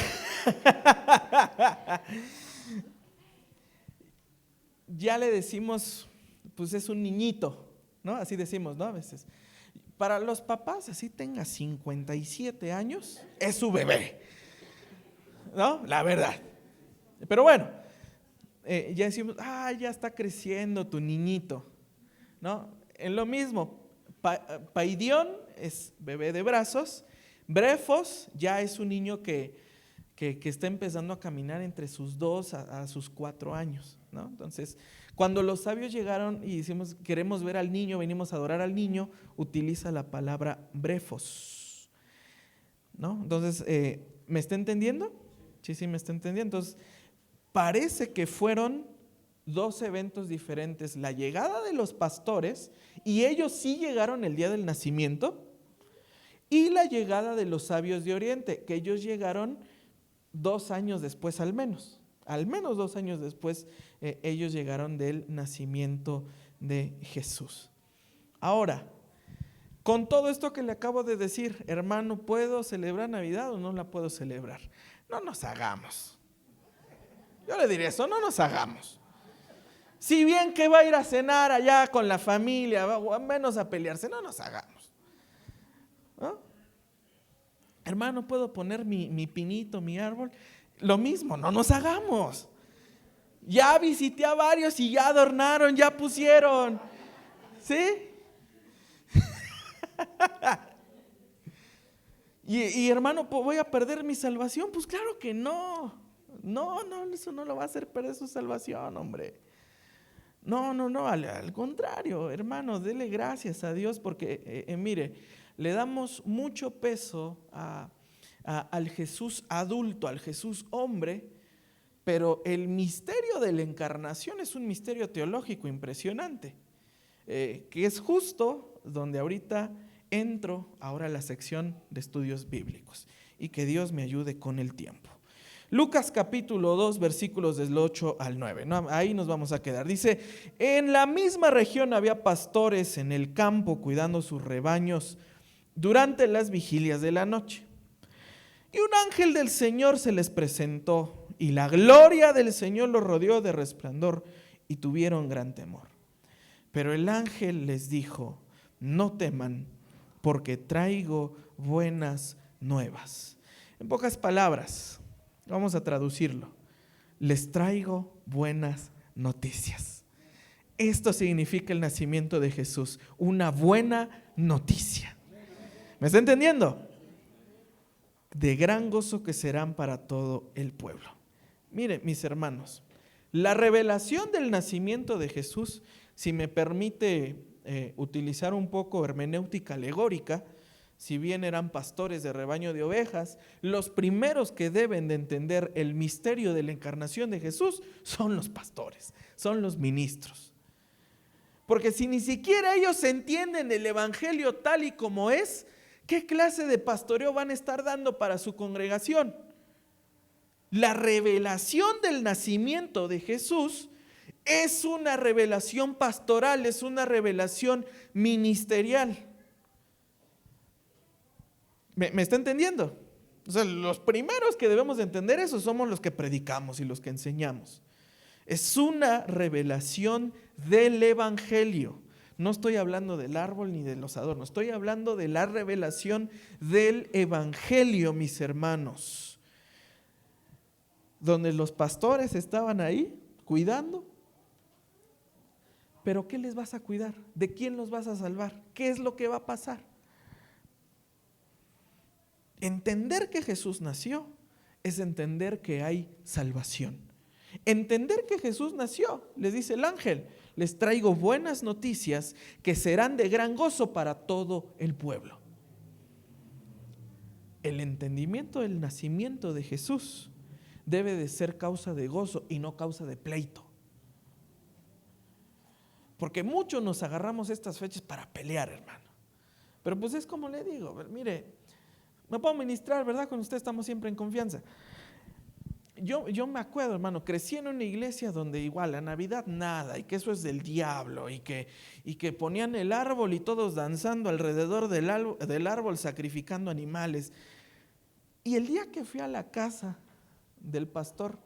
Ya le decimos, pues es un niñito, ¿no? Así decimos, ¿no? A veces. Para los papás, así tenga 57 años, es su bebé, ¿no? La verdad. Pero bueno, ya decimos, ya está creciendo tu niñito, ¿no? En lo mismo, paidión es bebé de brazos, brefos ya es un niño que está empezando a caminar entre sus 2 a sus 4 años, ¿no? Entonces, cuando los sabios llegaron y decimos, queremos ver al niño, venimos a adorar al niño, utiliza la palabra brefos, ¿no? Entonces, ¿me está entendiendo? Sí, me está entendiendo. Entonces, parece que fueron 2 eventos diferentes, la llegada de los pastores, y ellos sí llegaron el día del nacimiento, y la llegada de los sabios de Oriente, que ellos llegaron 2 años después al menos 2 años después, ellos llegaron del nacimiento de Jesús. Ahora, con todo esto que le acabo de decir, hermano, ¿puedo celebrar Navidad o no la puedo celebrar? No nos hagamos. Yo le diré eso, no nos hagamos. Si bien que va a ir a cenar allá con la familia, o menos a pelearse, no nos hagamos, ¿no? Hermano, ¿puedo poner mi pinito, mi árbol? Lo mismo, no nos hagamos. Ya visité a varios y ya adornaron, ya pusieron, ¿sí? Y hermano, ¿voy a perder mi salvación? Pues claro que no. No, eso no lo va a hacer perder su salvación, hombre. No, al contrario, hermano, dele gracias a Dios porque, mire, le damos mucho peso al Jesús adulto, al Jesús hombre, pero el misterio de la encarnación es un misterio teológico impresionante, que es justo donde ahorita entro ahora a la sección de estudios bíblicos y que Dios me ayude con el tiempo. Lucas capítulo 2, versículos del 8 al 9. No, ahí nos vamos a quedar. Dice, en la misma región había pastores en el campo cuidando sus rebaños durante las vigilias de la noche. Y un ángel del Señor se les presentó y la gloria del Señor los rodeó de resplandor y tuvieron gran temor. Pero el ángel les dijo, no teman, porque traigo buenas nuevas. En pocas palabras, vamos a traducirlo. Les traigo buenas noticias. Esto significa el nacimiento de Jesús, una buena noticia. ¿Me está entendiendo? De gran gozo que serán para todo el pueblo. Mire, mis hermanos, la revelación del nacimiento de Jesús, si me permite utilizar un poco hermenéutica alegórica, si bien eran pastores de rebaño de ovejas, los primeros que deben de entender el misterio de la encarnación de Jesús son los pastores, son los ministros. Porque si ni siquiera ellos entienden el evangelio tal y como es, ¿qué clase de pastoreo van a estar dando para su congregación? La revelación del nacimiento de Jesús es una revelación pastoral, es una revelación ministerial. ¿Me está entendiendo? O sea, los primeros que debemos de entender eso somos los que predicamos y los que enseñamos. Es una revelación del evangelio. No estoy hablando del árbol ni de los adornos, estoy hablando de la revelación del evangelio, mis hermanos. Donde los pastores estaban ahí cuidando. ¿Pero qué les vas a cuidar? ¿De quién los vas a salvar? ¿Qué es lo que va a pasar? Entender que Jesús nació es entender que hay salvación. Entender que Jesús nació, les dice el ángel, les traigo buenas noticias que serán de gran gozo para todo el pueblo. El entendimiento del nacimiento de Jesús debe de ser causa de gozo y no causa de pleito. Porque muchos nos agarramos estas fechas para pelear, hermano. Pero pues es como le digo, mire, me puedo ministrar, ¿verdad? Con usted estamos siempre en confianza. Yo me acuerdo, hermano, crecí en una iglesia donde igual la Navidad nada, y que eso es del diablo, y que ponían el árbol y todos danzando alrededor del árbol sacrificando animales. Y el día que fui a la casa del pastor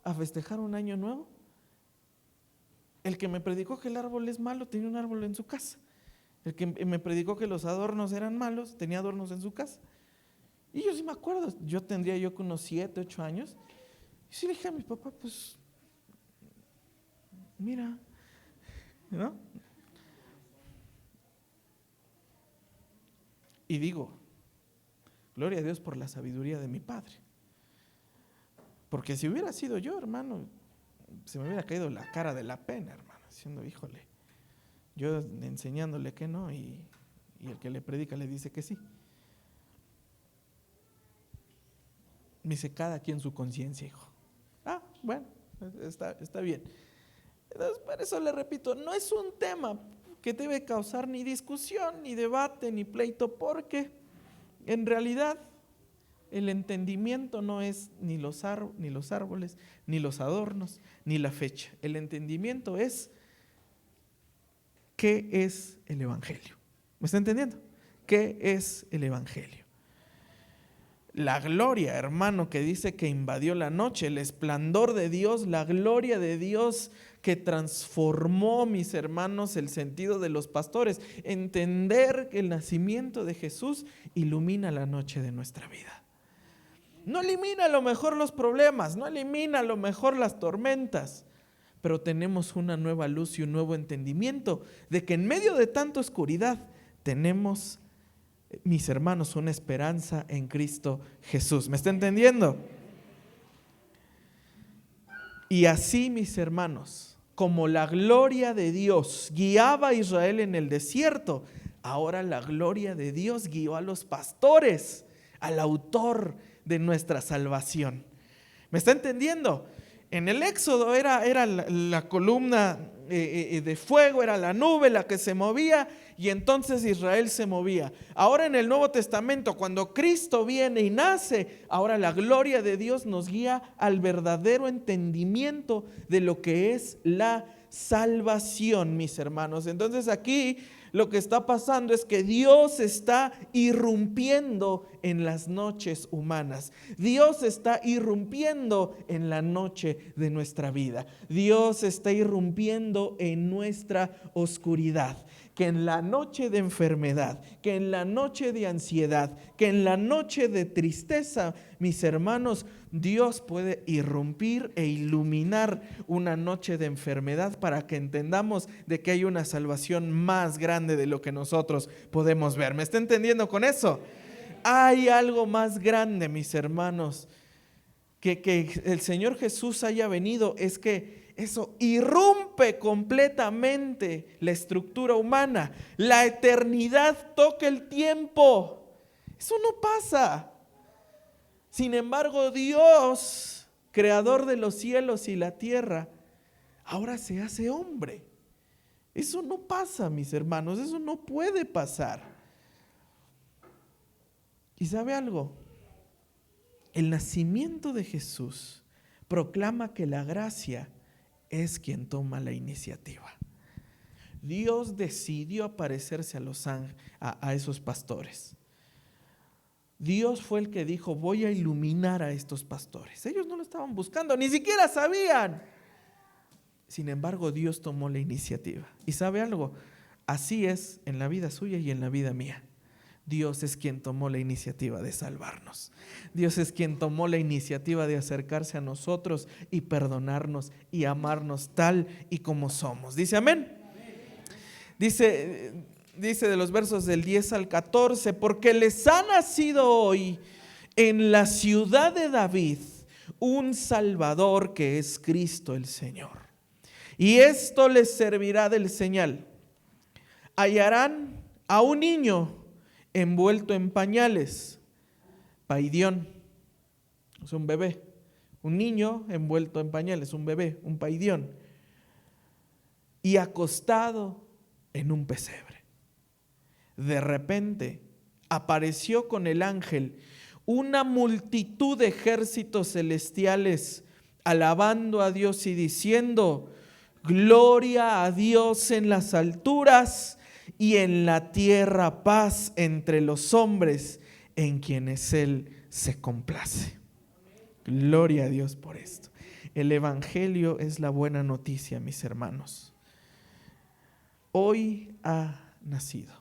a festejar un año nuevo, el que me predicó que el árbol es malo tenía un árbol en su casa. El que me predicó que los adornos eran malos tenía adornos en su casa. Y yo sí me acuerdo, yo tendría unos 7, 8 años. Y sí le dije a mi papá, pues, mira, ¿no? Y digo, gloria a Dios por la sabiduría de mi padre. Porque si hubiera sido yo, hermano, se me hubiera caído la cara de la pena, hermano, diciendo, híjole, yo enseñándole que no y el que le predica le dice que sí. Me dice, cada quien su conciencia, hijo. Ah, bueno, está bien. Entonces, por eso le repito, no es un tema que debe causar ni discusión, ni debate, ni pleito, porque en realidad el entendimiento no es ni los árboles, ni los adornos, ni la fecha. El entendimiento es ¿qué es el Evangelio? ¿Me está entendiendo? ¿Qué es el Evangelio? La gloria, hermano, que dice que invadió la noche, el esplendor de Dios, la gloria de Dios que transformó, mis hermanos, el sentido de los pastores. Entender que el nacimiento de Jesús ilumina la noche de nuestra vida. No elimina a lo mejor los problemas, no elimina a lo mejor las tormentas, pero tenemos una nueva luz y un nuevo entendimiento de que en medio de tanta oscuridad tenemos, mis hermanos, una esperanza en Cristo Jesús. ¿Me está entendiendo? Y así, mis hermanos, como la gloria de Dios guiaba a Israel en el desierto, ahora la gloria de Dios guió a los pastores, al autor de nuestra salvación. ¿Me está entendiendo? En el Éxodo era la columna de fuego, era la nube la que se movía y entonces Israel se movía. Ahora en el Nuevo Testamento, cuando Cristo viene y nace, ahora la gloria de Dios nos guía al verdadero entendimiento de lo que es la salvación, mis hermanos. Entonces aquí lo que está pasando es que Dios está irrumpiendo en las noches humanas. Dios está irrumpiendo en la noche de nuestra vida. Dios está irrumpiendo en nuestra oscuridad. Que en la noche de enfermedad, que en la noche de ansiedad, que en la noche de tristeza, mis hermanos, Dios puede irrumpir e iluminar una noche de enfermedad para que entendamos de que hay una salvación más grande de lo que nosotros podemos ver. ¿Me está entendiendo con eso? Hay algo más grande, mis hermanos, que el Señor Jesús haya venido, es que eso irrumpe completamente la estructura humana. La eternidad toca el tiempo. Eso no pasa. Sin embargo, Dios, creador de los cielos y la tierra, ahora se hace hombre. Eso no pasa, mis hermanos, eso no puede pasar. ¿Y sabe algo? El nacimiento de Jesús proclama que la gracia es quien toma la iniciativa. Dios decidió aparecerse a esos pastores. Dios fue el que dijo, voy a iluminar a estos pastores. Ellos no lo estaban buscando, ni siquiera sabían. Sin embargo, Dios tomó la iniciativa. ¿Y sabe algo? Así es en la vida suya y en la vida mía. Dios es quien tomó la iniciativa de salvarnos. Dios es quien tomó la iniciativa de acercarse a nosotros y perdonarnos y amarnos tal y como somos. ¿Dice amén? Dice de los versos del 10 al 14, porque les ha nacido hoy en la ciudad de David un Salvador que es Cristo el Señor. Y esto les servirá de señal. Hallarán a un niño envuelto en pañales, paidión, es un bebé, un niño envuelto en pañales, un bebé, un paidión, y acostado en un pesebre. De repente apareció con el ángel una multitud de ejércitos celestiales alabando a Dios y diciendo: gloria a Dios en las alturas y en la tierra paz entre los hombres en quienes Él se complace. Gloria a Dios por esto. El evangelio es la buena noticia, mis hermanos. Hoy ha nacido.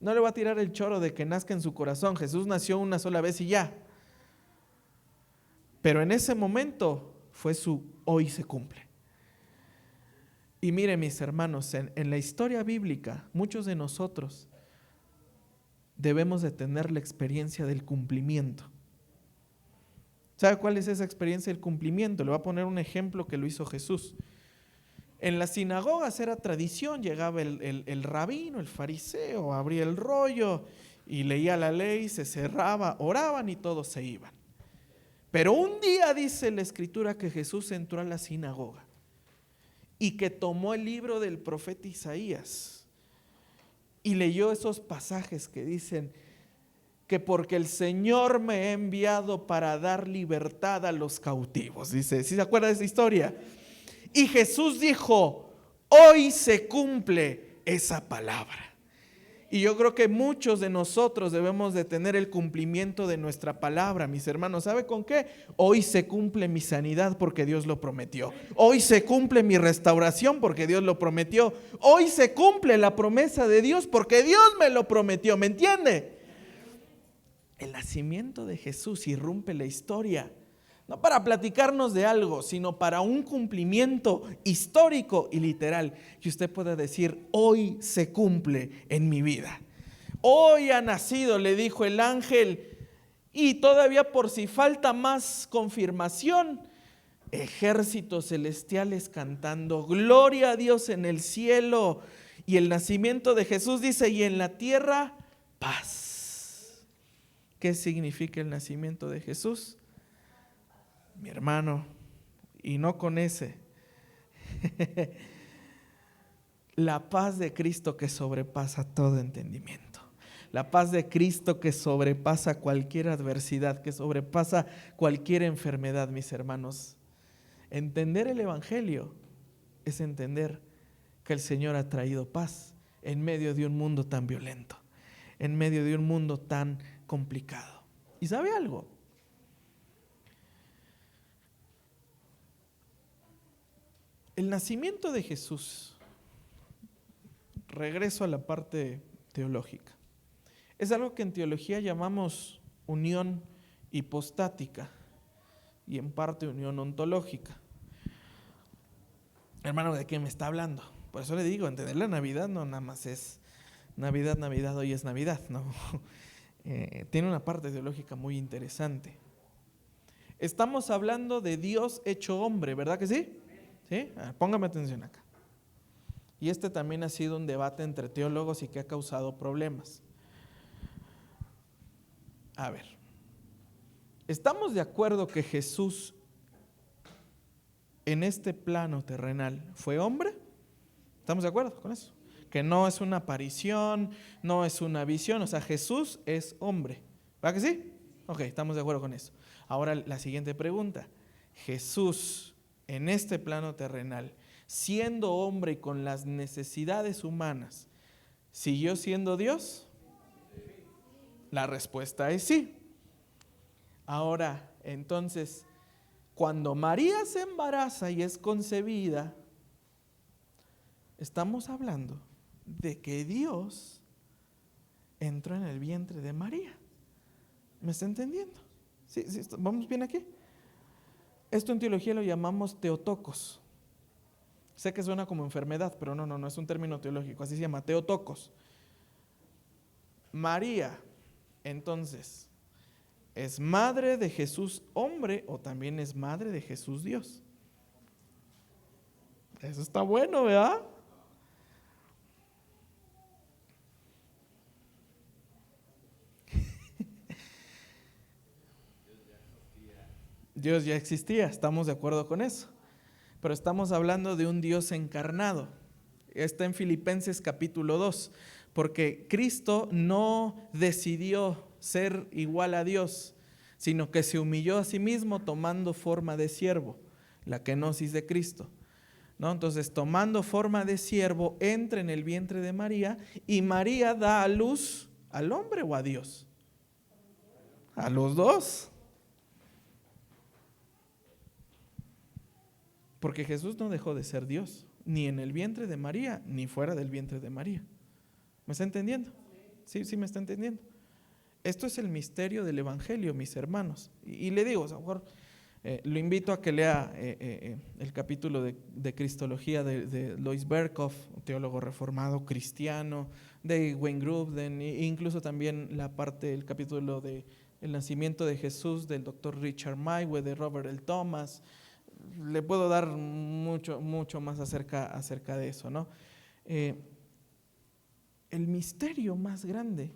No le va a tirar el choro de que nazca en su corazón. Jesús nació una sola vez y ya. Pero en ese momento fue su hoy se cumple. Y mire, mis hermanos, en la historia bíblica, muchos de nosotros debemos de tener la experiencia del cumplimiento. ¿Sabe cuál es esa experiencia del cumplimiento? Le voy a poner un ejemplo que lo hizo Jesús. En las sinagogas era tradición, llegaba el rabino, el fariseo, abría el rollo y leía la ley, se cerraba, oraban y todos se iban. Pero un día dice la escritura que Jesús entró a la sinagoga y que tomó el libro del profeta Isaías y leyó esos pasajes que dicen que porque el Señor me ha enviado para dar libertad a los cautivos. Dice, ¿sí se acuerda de esa historia? Y Jesús dijo: hoy se cumple esa palabra. Y yo creo que muchos de nosotros debemos de tener el cumplimiento de nuestra palabra, mis hermanos. ¿Sabe con qué? Hoy se cumple mi sanidad porque Dios lo prometió. Hoy se cumple mi restauración porque Dios lo prometió. Hoy se cumple la promesa de Dios porque Dios me lo prometió. ¿Me entiende? El nacimiento de Jesús irrumpe la historia. No para platicarnos de algo, sino para un cumplimiento histórico y literal. Que usted pueda decir: hoy se cumple en mi vida. Hoy ha nacido, le dijo el ángel. Y todavía, por si falta más confirmación, ejércitos celestiales cantando: gloria a Dios en el cielo. Y el nacimiento de Jesús dice: y en la tierra, paz. ¿Qué significa el nacimiento de Jesús? Mi hermano, y no con ese, la paz de Cristo que sobrepasa todo entendimiento, la paz de Cristo que sobrepasa cualquier adversidad, que sobrepasa cualquier enfermedad, mis hermanos. Entender el evangelio es entender que el Señor ha traído paz en medio de un mundo tan violento, en medio de un mundo tan complicado. ¿Y sabe algo? El nacimiento de Jesús, regreso a la parte teológica, es algo que en teología llamamos unión hipostática y en parte unión ontológica. Hermano, ¿de qué me está hablando? Por eso le digo, entender la Navidad no nada más es Navidad, hoy es Navidad, no. Tiene una parte teológica muy interesante. Estamos hablando de Dios hecho hombre, ¿verdad que sí? ¿Sí? Póngame atención acá. Y este también ha sido un debate entre teólogos y que ha causado problemas. A ver, ¿estamos de acuerdo que Jesús en este plano terrenal fue hombre? ¿Estamos de acuerdo con eso? Que no es una aparición, no es una visión, o sea, Jesús es hombre. ¿Verdad que sí? Ok, estamos de acuerdo con eso. Ahora la siguiente pregunta. Jesús en este plano terrenal, siendo hombre y con las necesidades humanas, ¿siguió siendo Dios? La respuesta es sí. Ahora, entonces, cuando María se embaraza y es concebida, estamos hablando de que Dios entró en el vientre de María. ¿Me está entendiendo? ¿Sí, vamos bien aquí? Esto en teología lo llamamos teotocos. Sé que suena como enfermedad, pero no es un término teológico, así se llama, teotocos. María, entonces, ¿es madre de Jesús hombre o también es madre de Jesús Dios? Eso está bueno, ¿verdad? Dios ya existía, estamos de acuerdo con eso. Pero estamos hablando de un Dios encarnado. Está en Filipenses capítulo 2, porque Cristo no decidió ser igual a Dios, sino que se humilló a sí mismo tomando forma de siervo, la kenosis de Cristo, ¿no? Entonces, tomando forma de siervo, entra en el vientre de María y María da a luz al hombre o a Dios. A los dos. Porque Jesús no dejó de ser Dios, ni en el vientre de María, ni fuera del vientre de María. ¿Me está entendiendo? Sí, me está entendiendo. Esto es el misterio del Evangelio, mis hermanos. Y le digo, a lo mejor lo invito a que lea el capítulo de Cristología de Lois Berkhof, un teólogo reformado cristiano, de Wayne Grudem, e incluso también la parte, el capítulo de El nacimiento de Jesús del Dr. Richard Maiwe, de Robert L. Thomas. Le puedo dar mucho más acerca de eso, ¿no? El misterio más grande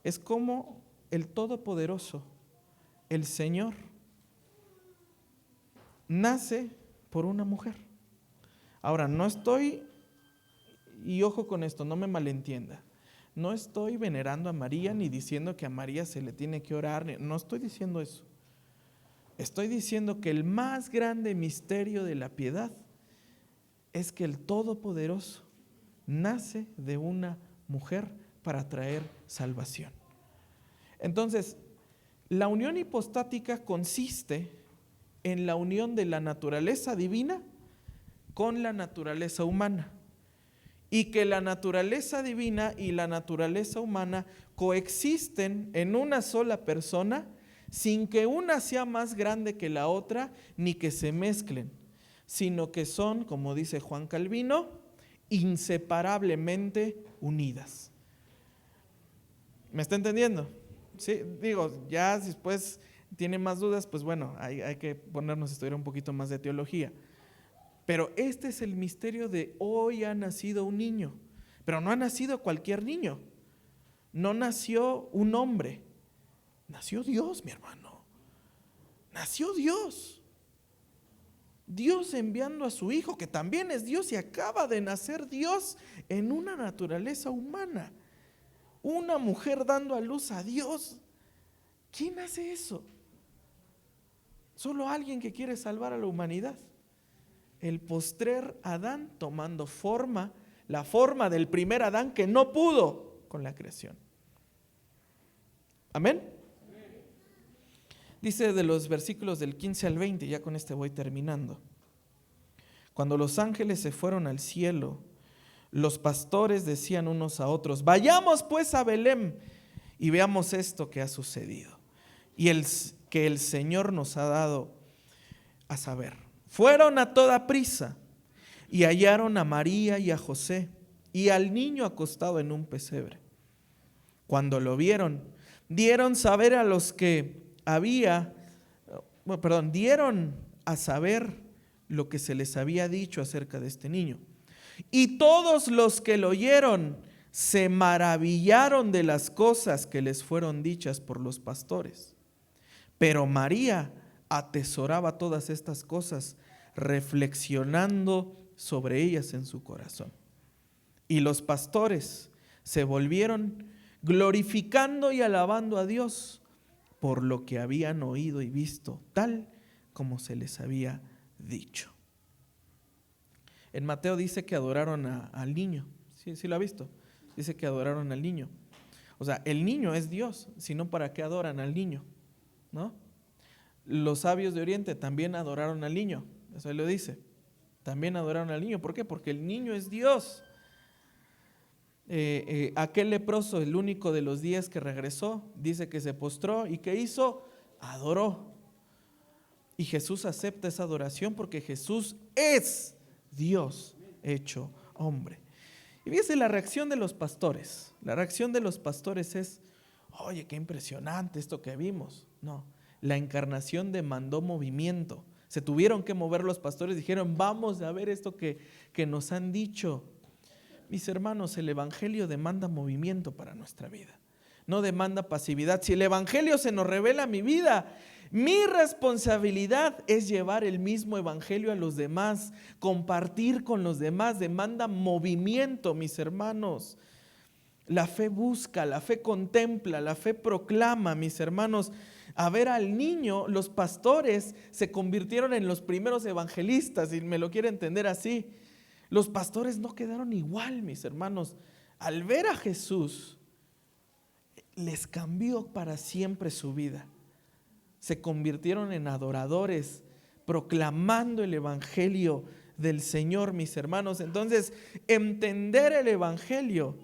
es cómo el Todopoderoso, el Señor, nace por una mujer. Ahora, no estoy, y ojo con esto, no me malentienda, no estoy venerando a María ni diciendo que a María se le tiene que orar, no estoy diciendo eso. Estoy diciendo que el más grande misterio de la piedad es que el Todopoderoso nace de una mujer para traer salvación. Entonces, la unión hipostática consiste en la unión de la naturaleza divina con la naturaleza humana, y que la naturaleza divina y la naturaleza humana coexisten en una sola persona, sin que una sea más grande que la otra, ni que se mezclen, sino que son, como dice Juan Calvino, inseparablemente unidas. ¿Me está entendiendo? Sí, digo, ya después tiene más dudas, pues bueno, hay que ponernos a estudiar un poquito más de teología. Pero este es el misterio de hoy ha nacido un niño, pero no ha nacido cualquier niño, no nació un hombre. Nació Dios, mi hermano. Nació Dios. Dios enviando a su Hijo, que también es Dios, y acaba de nacer Dios en una naturaleza humana. Una mujer dando a luz a Dios. ¿Quién hace eso? Solo alguien que quiere salvar a la humanidad. El postrer Adán tomando forma, la forma del primer Adán que no pudo con la creación. Amén. Dice de los versículos del 15 al 20, ya con este voy terminando. Cuando los ángeles se fueron al cielo, los pastores decían unos a otros: vayamos pues a Belén y veamos esto que ha sucedido y que el Señor nos ha dado a saber. Fueron a toda prisa y hallaron a María y a José y al niño acostado en un pesebre. Cuando lo vieron, dieron a saber lo que se les había dicho acerca de este niño. Y todos los que lo oyeron se maravillaron de las cosas que les fueron dichas por los pastores. Pero María atesoraba todas estas cosas, reflexionando sobre ellas en su corazón. Y los pastores se volvieron glorificando y alabando a Dios por lo que habían oído y visto, tal como se les había dicho. En Mateo dice que adoraron al niño. ¿Sí lo ha visto? Dice que adoraron al niño. O sea, el niño es Dios, sino ¿para qué adoran al niño? ¿No? Los sabios de Oriente también adoraron al niño. Eso lo dice. También adoraron al niño. ¿Por qué? Porque el niño es Dios. Aquel leproso, el único de los 10 que regresó, dice que se postró y ¿qué hizo? Adoró. Y Jesús acepta esa adoración porque Jesús es Dios hecho hombre. Y fíjese la reacción de los pastores. La reacción de los pastores es: oye, qué impresionante esto que vimos. No, la encarnación demandó movimiento. Se tuvieron que mover los pastores, dijeron: vamos a ver esto que nos han dicho. Mis hermanos, el evangelio demanda movimiento para nuestra vida, no demanda pasividad. Si el evangelio se nos revela a mi vida, Mi responsabilidad es llevar el mismo evangelio a los demás, compartir con los demás, demanda movimiento, mis hermanos. La fe busca, la fe contempla, la fe proclama, mis hermanos. A ver al niño, los pastores se convirtieron en los primeros evangelistas, y me lo quiere entender así. Los pastores no quedaron igual, mis hermanos. Al ver a Jesús, les cambió para siempre su vida. Se convirtieron en adoradores, proclamando el evangelio del Señor, mis hermanos. Entonces, entender el evangelio,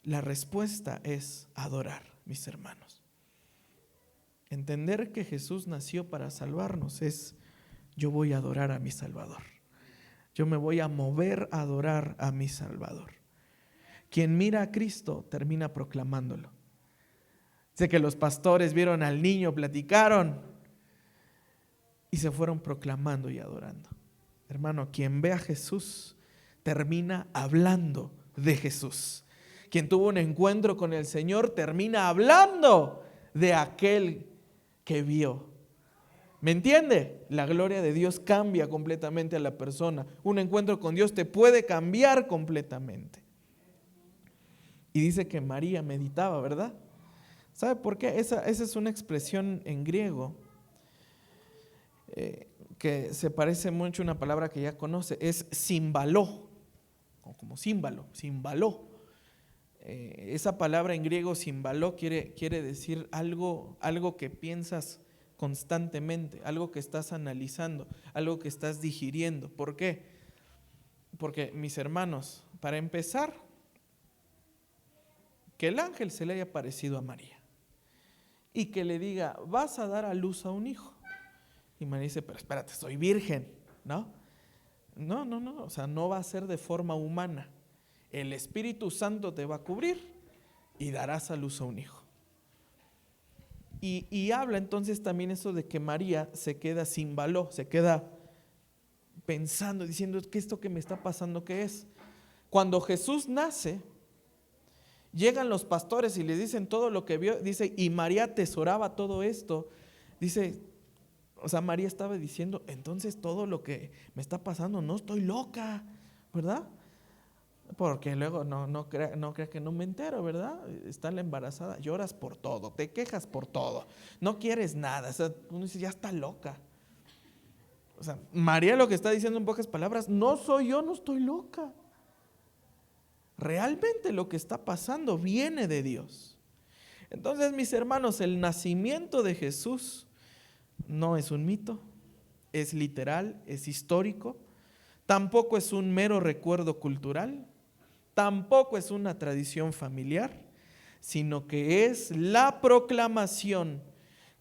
la respuesta es adorar, mis hermanos. Entender que Jesús nació para salvarnos es: yo voy a adorar a mi Salvador. Yo me voy a mover a adorar a mi Salvador. Quien mira a Cristo termina proclamándolo. Sé que los pastores vieron al niño, platicaron y se fueron proclamando y adorando. Hermano, quien ve a Jesús termina hablando de Jesús. Quien tuvo un encuentro con el Señor termina hablando de aquel que vio. ¿Me entiende? La gloria de Dios cambia completamente a la persona. Un encuentro con Dios te puede cambiar completamente. Y dice que María meditaba, ¿verdad? ¿Sabe por qué? Esa es una expresión en griego que se parece mucho a una palabra que ya conoce. Es cimbaló, o como címbalo, cimbaló. Esa palabra en griego cimbaló quiere decir algo que piensas constantemente, algo que estás analizando, algo que estás digiriendo. ¿Por qué? Porque, mis hermanos, para empezar, que el ángel se le haya parecido a María y que le diga: vas a dar a luz a un hijo. Y María dice: pero espérate, soy virgen, ¿no? No, o sea, no va a ser de forma humana. El Espíritu Santo te va a cubrir y darás a luz a un hijo. Y habla entonces también eso de que María se queda sin valor, se queda pensando, diciendo: ¿qué esto que me está pasando qué es? Cuando Jesús nace, llegan los pastores y le dicen todo lo que vio. Dice: y María atesoraba todo esto. Dice, o sea, María estaba diciendo: entonces todo lo que me está pasando, no estoy loca, ¿verdad? Porque luego no crea que no me entero, ¿verdad? Está la embarazada, lloras por todo, te quejas por todo, no quieres nada. O sea, uno dice: ya está loca. O sea, María lo que está diciendo en pocas palabras: no soy yo, no estoy loca. Realmente lo que está pasando viene de Dios. Entonces, mis hermanos, el nacimiento de Jesús no es un mito, es literal, es histórico. Tampoco es un mero recuerdo cultural, tampoco es una tradición familiar, sino que es la proclamación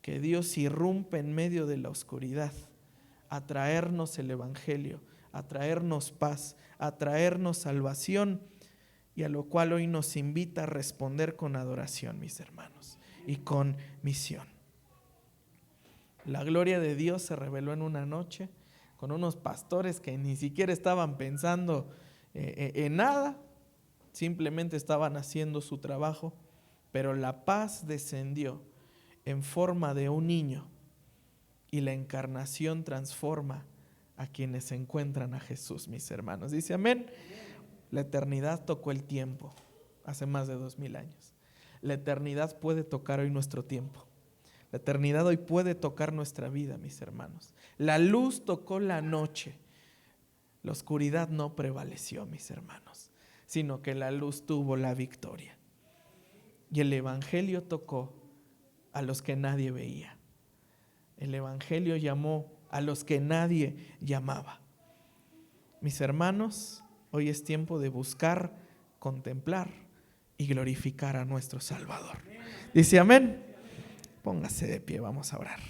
que Dios irrumpe en medio de la oscuridad a traernos el evangelio, a traernos paz, a traernos salvación, y a lo cual hoy nos invita a responder con adoración, mis hermanos, y con misión. La gloria de Dios se reveló en una noche con unos pastores que ni siquiera estaban pensando en nada, simplemente estaban haciendo su trabajo, pero la paz descendió en forma de un niño y la encarnación transforma a quienes encuentran a Jesús, mis hermanos. Dice amén. La eternidad tocó el tiempo hace más de 2000 años. La eternidad puede tocar hoy nuestro tiempo. La eternidad hoy puede tocar nuestra vida, mis hermanos. La luz tocó la noche. La oscuridad no prevaleció, mis hermanos, sino que la luz tuvo la victoria. Y el evangelio tocó a los que nadie veía. El evangelio llamó a los que nadie llamaba. Mis hermanos, hoy es tiempo de buscar, contemplar y glorificar a nuestro Salvador. Dice amén. Póngase de pie, vamos a orar.